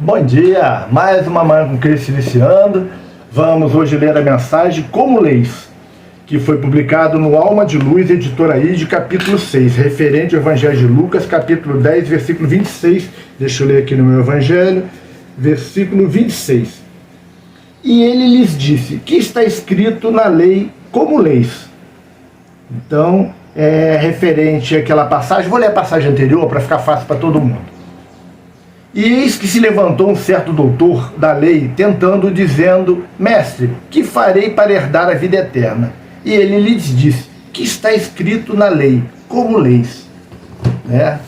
Bom dia, mais uma manhã com Cristo iniciando. Vamos hoje ler a mensagem Como Leis, que foi publicado no Alma de Luz, editora ID, capítulo 6, referente ao Evangelho de Lucas, capítulo 10, versículo 26. Deixa eu ler aqui no meu Evangelho, versículo 26. E ele lhes disse, que está escrito na lei como leis. Então, é referente àquela passagem, vou ler a passagem anterior para ficar fácil para todo mundo. E eis que se levantou um certo doutor da lei, tentando, dizendo, Mestre, que farei para herdar a vida eterna? E ele lhes disse, que está escrito na lei, como leis.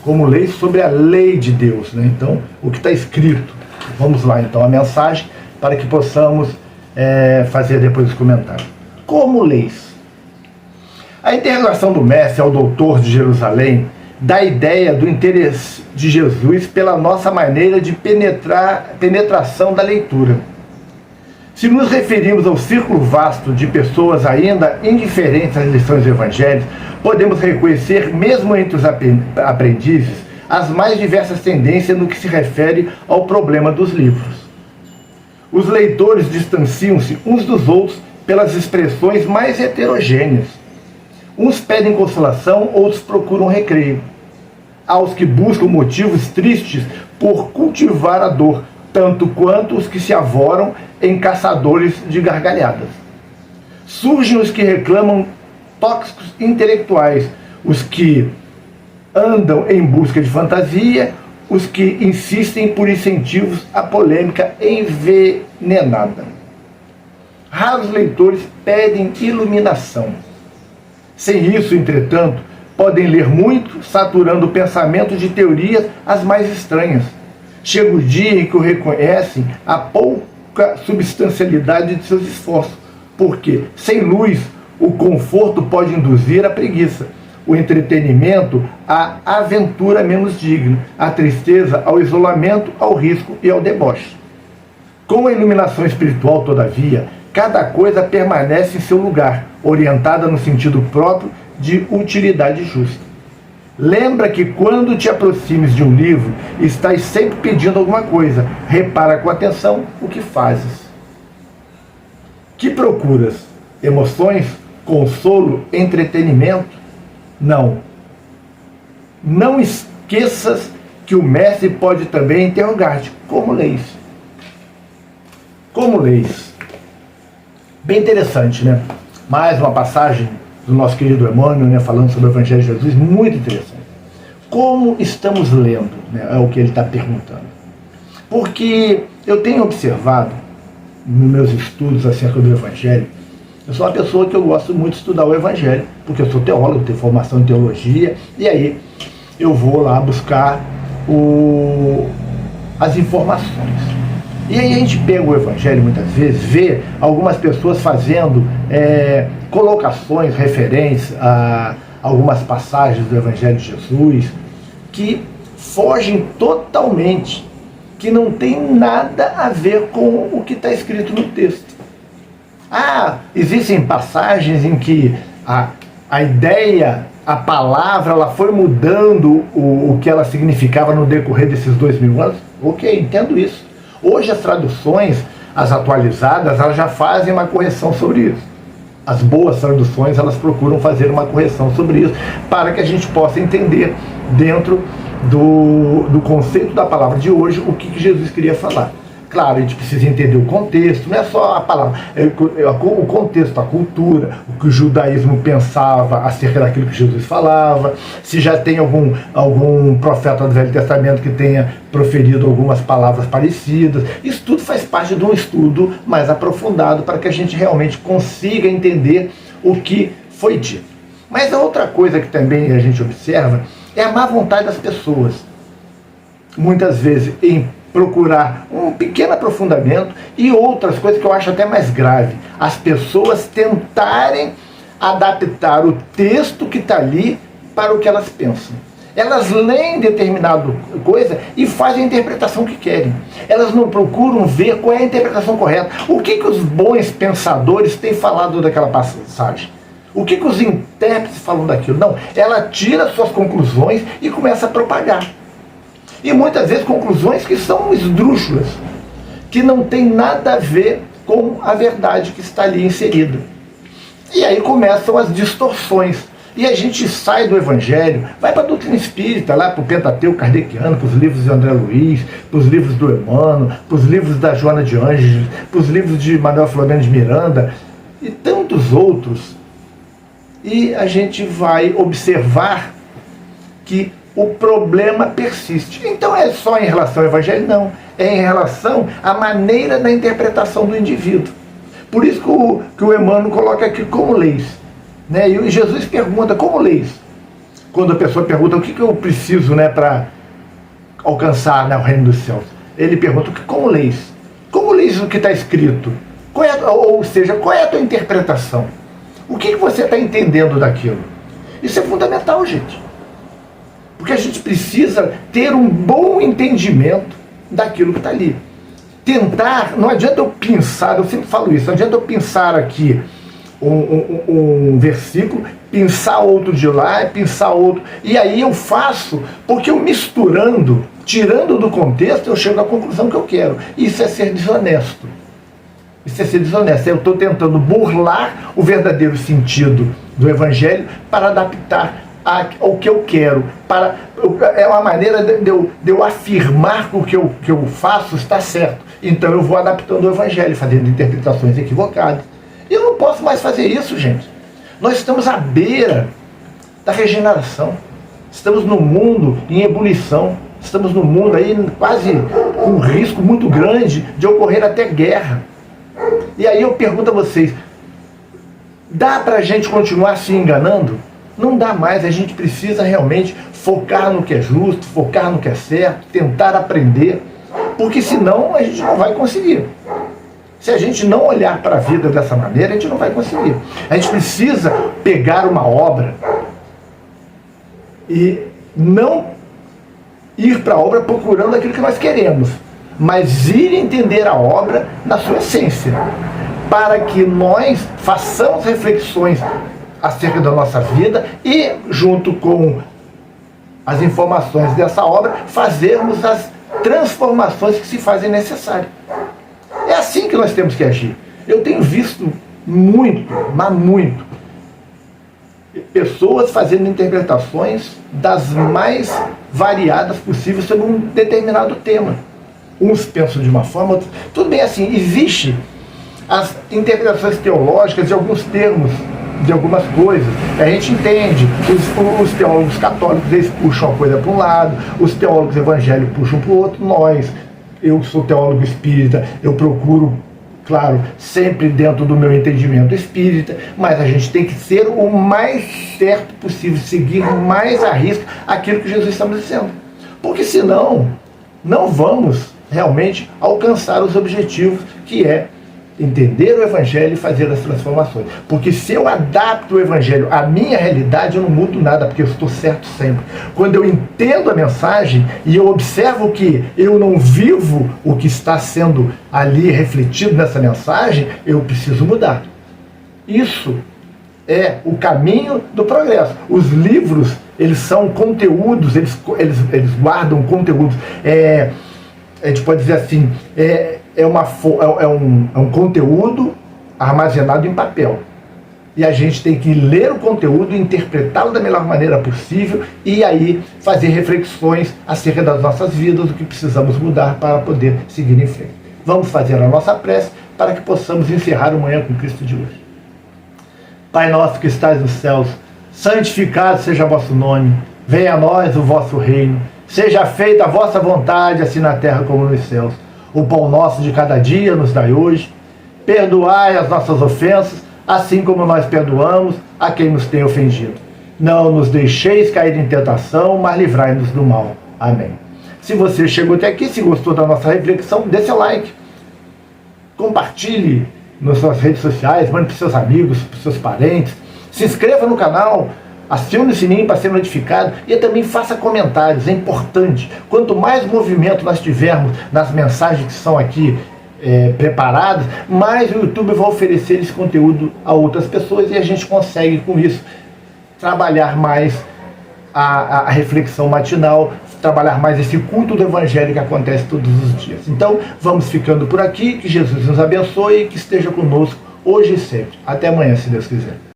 Como leis sobre a lei de Deus. Então, o que está escrito. Vamos lá, então, a mensagem, para que possamos fazer depois os comentários. Como leis. A interrogação do mestre ao doutor de Jerusalém dá a ideia do interesse de Jesus pela nossa maneira de penetração da leitura. Se nos referimos ao círculo vasto de pessoas ainda indiferentes às lições do Evangelho, podemos reconhecer, mesmo entre os aprendizes, as mais diversas tendências no que se refere ao problema dos livros. Os leitores distanciam-se uns dos outros pelas expressões mais heterogêneas. Uns pedem consolação, outros procuram recreio. Há os que buscam motivos tristes por cultivar a dor, tanto quanto os que se avoram em caçadores de gargalhadas. Surgem os que reclamam tóxicos intelectuais, os que andam em busca de fantasia, os que insistem por incentivos à polêmica envenenada. Raros leitores pedem iluminação. Sem isso, entretanto, podem ler muito, saturando o pensamento de teorias as mais estranhas. Chega o dia em que o reconhecem a pouca substancialidade de seus esforços, porque, sem luz, o conforto pode induzir a preguiça, o entretenimento à aventura menos digna, a tristeza ao isolamento, ao risco e ao deboche. Com a iluminação espiritual, todavia, cada coisa permanece em seu lugar, orientada no sentido próprio de utilidade justa. Lembra que quando te aproximes de um livro, estás sempre pedindo alguma coisa. Repara com atenção o que fazes. Que procuras? Emoções? Consolo? Entretenimento? Não. Não esqueças que o mestre pode também interrogar-te. Como leis? Como leis? Bem interessante, né? Mais uma passagem do nosso querido Emmanuel, falando sobre o Evangelho de Jesus, muito interessante. Como estamos lendo, é o que ele está perguntando. Porque eu tenho observado, nos meus estudos acerca do Evangelho, eu sou uma pessoa que eu gosto muito de estudar o Evangelho, porque eu sou teólogo, tenho formação em teologia, e aí eu vou lá buscar as informações. E aí a gente pega o Evangelho muitas vezes, vê algumas pessoas fazendo colocações referentes a algumas passagens do Evangelho de Jesus que fogem totalmente, que não tem nada a ver com o que está escrito no texto. Existem passagens em que a ideia, a palavra, ela foi mudando o que ela significava no decorrer desses 2000 anos. Ok, entendo isso. Hoje as traduções, as atualizadas, elas já fazem uma correção sobre isso. As boas traduções, elas procuram fazer uma correção sobre isso, para que a gente possa entender, dentro do conceito da palavra de hoje, o que Jesus queria falar. Claro, a gente precisa entender o contexto, não é só a palavra, o contexto, a cultura, o que o judaísmo pensava acerca daquilo que Jesus falava, se já tem algum profeta do Velho Testamento que tenha proferido algumas palavras parecidas. Isso tudo faz parte de um estudo mais aprofundado para que a gente realmente consiga entender o que foi dito. Mas a outra coisa que também a gente observa é a má vontade das pessoas. Muitas vezes em procurar um pequeno aprofundamento, e outras coisas que eu acho até mais grave, as pessoas tentarem adaptar o texto que está ali para o que elas pensam. Elas leem determinada coisa e fazem a interpretação que querem. Elas não procuram ver qual é a interpretação correta. O que os bons pensadores têm falado daquela passagem? O que os intérpretes falam daquilo? Não, ela tira suas conclusões e começa a propagar. E muitas vezes conclusões que são esdrúxulas, que não tem nada a ver com a verdade que está ali inserida. E aí começam as distorções. E a gente sai do Evangelho, vai para a doutrina espírita, lá para o Pentateuco kardeciano, para os livros de André Luiz, para os livros do Emmanuel, para os livros da Joana de Ângeles, para os livros de Manuel Floriano de Miranda e tantos outros. E a gente vai observar que o problema persiste. Então é só em relação ao Evangelho? Não. É em relação à maneira da interpretação do indivíduo. Por isso que o Emmanuel coloca aqui como leis. Né? E Jesus pergunta, como leis? Quando a pessoa pergunta o que eu preciso, né, para alcançar, né, o reino dos céus, ele pergunta, como leis? Como leis o que está escrito? Ou seja, qual é a tua interpretação? O que você está entendendo daquilo? Isso é fundamental, gente. Porque a gente precisa ter um bom entendimento daquilo que está ali. Tentar, não adianta eu pensar, eu sempre falo isso, não adianta eu pensar aqui um versículo, pensar outro de lá, pensar outro, e aí eu faço, porque eu misturando, tirando do contexto, eu chego à conclusão que eu quero. Isso é ser desonesto. Isso é ser desonesto. Eu estou tentando burlar o verdadeiro sentido do Evangelho para adaptar ao que eu quero. É uma maneira de eu afirmar que o que eu faço está certo. Então eu vou adaptando o Evangelho, fazendo interpretações equivocadas. Eu não posso mais fazer isso, gente. Nós estamos à beira da regeneração. Estamos no mundo em ebulição. Estamos no mundo aí quase com um risco muito grande de ocorrer até guerra. E aí eu pergunto a vocês, dá para a gente continuar se enganando? Não dá mais, a gente precisa realmente focar no que é justo, focar no que é certo, tentar aprender, porque senão a gente não vai conseguir. Se a gente não olhar para a vida dessa maneira, a gente não vai conseguir. A gente precisa pegar uma obra e não ir para a obra procurando aquilo que nós queremos, mas ir entender a obra na sua essência, para que nós façamos reflexões acerca da nossa vida e, junto com as informações dessa obra, fazermos as transformações que se fazem necessárias. É assim que nós temos que agir. Eu tenho visto muito, mas muito, pessoas fazendo interpretações das mais variadas possíveis sobre um determinado tema. Uns pensam de uma forma, outros... Tudo bem, assim, existe as interpretações teológicas de alguns termos, de algumas coisas. A gente entende, os teólogos católicos, eles puxam a coisa para um lado, os teólogos evangélicos puxam para o outro. Eu sou teólogo espírita, eu procuro, claro, sempre dentro do meu entendimento espírita, mas a gente tem que ser o mais certo possível, seguir mais à risca aquilo que Jesus está nos dizendo. Porque senão, não vamos realmente alcançar os objetivos, que é entender o Evangelho e fazer as transformações. Porque se eu adapto o Evangelho à minha realidade, eu não mudo nada, porque eu estou certo sempre. Quando eu entendo a mensagem e eu observo que eu não vivo o que está sendo ali refletido nessa mensagem, eu preciso mudar. Isso é o caminho do progresso. Os livros, eles são conteúdos, eles guardam conteúdos. A gente pode dizer assim, é um conteúdo armazenado em papel. E a gente tem que ler o conteúdo, interpretá-lo da melhor maneira possível e aí fazer reflexões acerca das nossas vidas, o que precisamos mudar para poder seguir em frente. Vamos fazer a nossa prece para que possamos encerrar o Manhã com Cristo de hoje. Pai nosso que estais nos céus, santificado seja o vosso nome, venha a nós o vosso reino, seja feita a vossa vontade, assim na terra como nos céus. O pão nosso de cada dia nos dai hoje. Perdoai as nossas ofensas, assim como nós perdoamos a quem nos tem ofendido. Não nos deixeis cair em tentação, mas livrai-nos do mal. Amém. Se você chegou até aqui, se gostou da nossa reflexão, dê seu like. Compartilhe nas suas redes sociais, mande para os seus amigos, para os seus parentes. Se inscreva no canal. Acione o sininho para ser notificado e também faça comentários, é importante. Quanto mais movimento nós tivermos nas mensagens que são aqui preparadas, mais o YouTube vai oferecer esse conteúdo a outras pessoas e a gente consegue com isso trabalhar mais a reflexão matinal, trabalhar mais esse culto do Evangelho que acontece todos os dias. Então, vamos ficando por aqui, que Jesus nos abençoe e que esteja conosco hoje e sempre. Até amanhã, se Deus quiser.